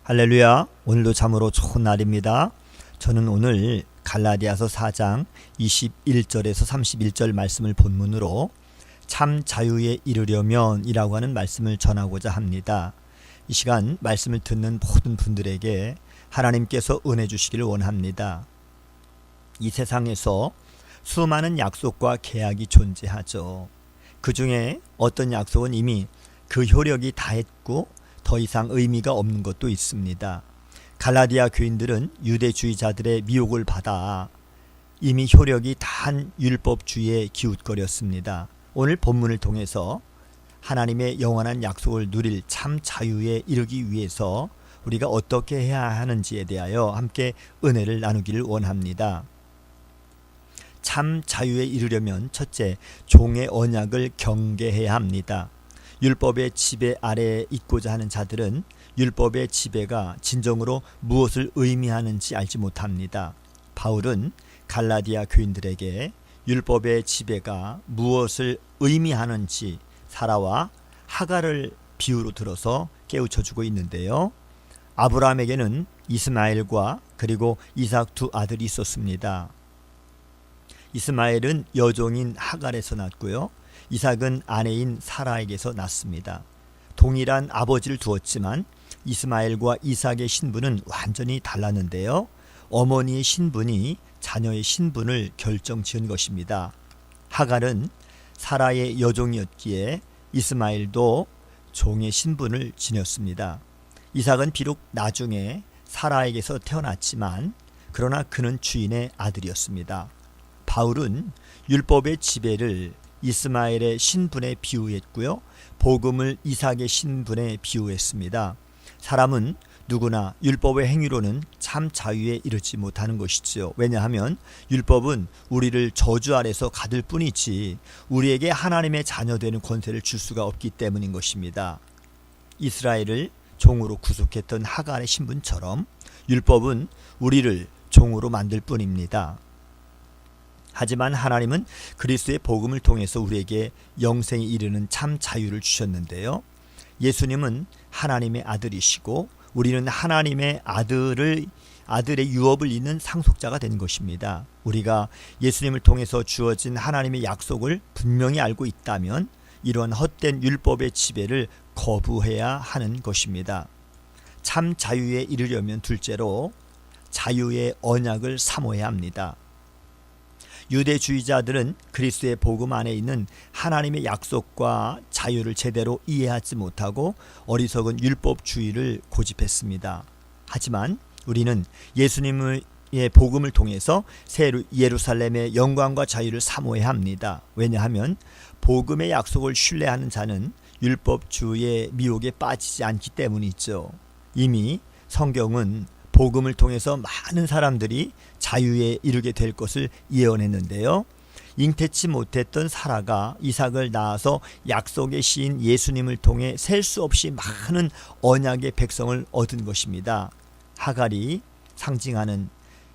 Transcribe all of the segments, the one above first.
할렐루야. 오늘도 참으로 좋은 날입니다. 저는 오늘 갈라디아서 4장 21절에서 31절 말씀을 본문으로 참 자유에 이르려면 이라고 하는 말씀을 전하고자 합니다. 이 시간 말씀을 듣는 모든 분들에게 하나님께서 은혜 주시기를 원합니다. 이 세상에서 수많은 약속과 계약이 존재하죠. 그 중에 어떤 약속은 이미 그 효력이 다했고 더 이상 의미가 없는 것도 있습니다. 갈라디아 교인들은 유대주의자들의 미혹을 받아 이미 효력이 다한 율법주의에 기웃거렸습니다. 오늘 본문을 통해서 하나님의 영원한 약속을 누릴 참 자유에 이르기 위해서 우리가 어떻게 해야 하는지에 대하여 함께 은혜를 나누기를 원합니다. 참 자유에 이르려면 첫째, 종의 언약을 경계해야 합니다. 율법의 지배 아래에 있고자 하는 자들은 율법의 지배가 진정으로 무엇을 의미하는지 알지 못합니다. 바울은 갈라디아 교인들에게 율법의 지배가 무엇을 의미하는지 사라와 하갈을 비유로 들어서 깨우쳐주고 있는데요. 아브라함에게는 이스마엘과 그리고 이삭 두 아들이 있었습니다. 이스마엘은 여종인 하갈에서 났고요. 이삭은 아내인 사라에게서 났습니다. 동일한 아버지를 두었지만 이스마엘과 이삭의 신분은 완전히 달랐는데요. 어머니의 신분이 자녀의 신분을 결정지은 것입니다. 하갈은 사라의 여종이었기에 이스마엘도 종의 신분을 지녔습니다. 이삭은 비록 나중에 사라에게서 태어났지만 그러나 그는 주인의 아들이었습니다. 바울은 율법의 지배를 이스마엘의 신분에 비유했고요. 복음을 이삭의 신분에 비유했습니다. 사람은 누구나 율법의 행위로는 참 자유에 이르지 못하는 것이지요. 왜냐하면 율법은 우리를 저주 아래서 가둘 뿐이지 우리에게 하나님의 자녀 되는 권세를 줄 수가 없기 때문인 것입니다. 이스라엘을 종으로 구속했던 하갈의 신분처럼 율법은 우리를 종으로 만들 뿐입니다. 하지만 하나님은 그리스도의 복음을 통해서 우리에게 영생에 이르는 참 자유를 주셨는데요. 예수님은 하나님의 아들이시고 우리는 하나님의 아들의 유업을 잇는 상속자가 된 것입니다. 우리가 예수님을 통해서 주어진 하나님의 약속을 분명히 알고 있다면 이러한 헛된 율법의 지배를 거부해야 하는 것입니다. 참 자유에 이르려면 둘째로 자유의 언약을 사모해야 합니다. 유대주의자들은 그리스도의 복음 안에 있는 하나님의 약속과 자유를 제대로 이해하지 못하고 어리석은 율법주의를 고집했습니다. 하지만 우리는 예수님의 복음을 통해서 새 예루살렘의 영광과 자유를 사모해야 합니다. 왜냐하면 복음의 약속을 신뢰하는 자는 율법주의의 미혹에 빠지지 않기 때문이죠. 이미 성경은 복음을 통해서 많은 사람들이 자유에 이르게 될 것을 예언했는데요. 잉태치 못했던 사라가 이삭을 낳아서 약속의 시인 예수님을 통해 셀 수 없이 많은 언약의 백성을 얻은 것입니다. 하갈이 상징하는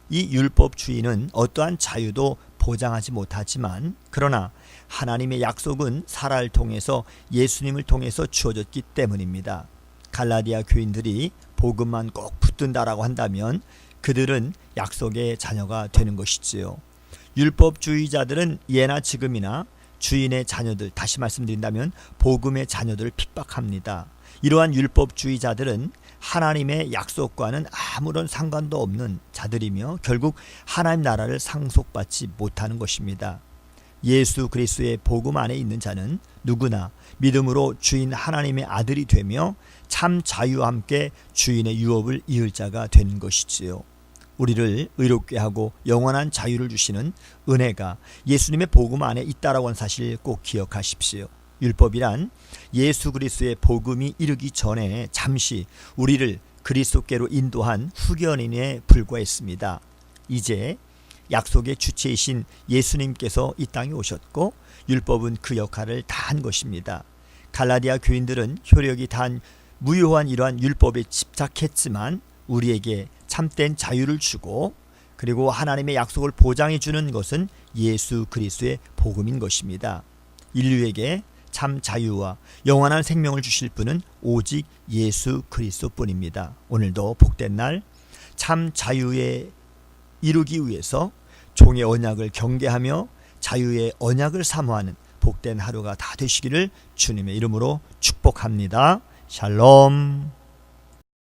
이 율법주의는 어떠한 자유도 보장하지 못하지만 그러나 하나님의 약속은 사라를 통해서 예수님을 통해서 주어졌기 때문입니다. 갈라디아 교인들이 복음만 꼭 붙든다라고 한다면 그들은 약속의 자녀가 되는 것이지요. 율법주의자들은 예나 지금이나 주인의 자녀들, 다시 말씀드린다면 복음의 자녀들을 핍박합니다. 이러한 율법주의자들은 하나님의 약속과는 아무런 상관도 없는 자들이며 결국 하나님 나라를 상속받지 못하는 것입니다. 예수 그리스도의 복음 안에 있는 자는 누구나 믿음으로 주인 하나님의 아들이 되며 참 자유와 함께 주인의 유업을 이을 자가 되는 것이지요. 우리를 의롭게 하고 영원한 자유를 주시는 은혜가 예수님의 복음 안에 있다라고 하는 사실 꼭 기억하십시오. 율법이란 예수 그리스도의 복음이 이르기 전에 잠시 우리를 그리스도께로 인도한 후견인에 불과했습니다. 이제 약속의 주체이신 예수님께서 이 땅에 오셨고 율법은 그 역할을 다 한 것입니다. 갈라디아 교인들은 효력이 단 무효한 이러한 율법에 집착했지만 우리에게 참된 자유를 주고 그리고 하나님의 약속을 보장해 주는 것은 예수 그리스도의 복음인 것입니다. 인류에게 참 자유와 영원한 생명을 주실 분은 오직 예수 그리스도뿐입니다. 오늘도 복된 날 참 자유에 이루기 위해서 종의 언약을 경계하며 자유의 언약을 사모하는 복된 하루가 다 되시기를 주님의 이름으로 축복합니다. 샬롬.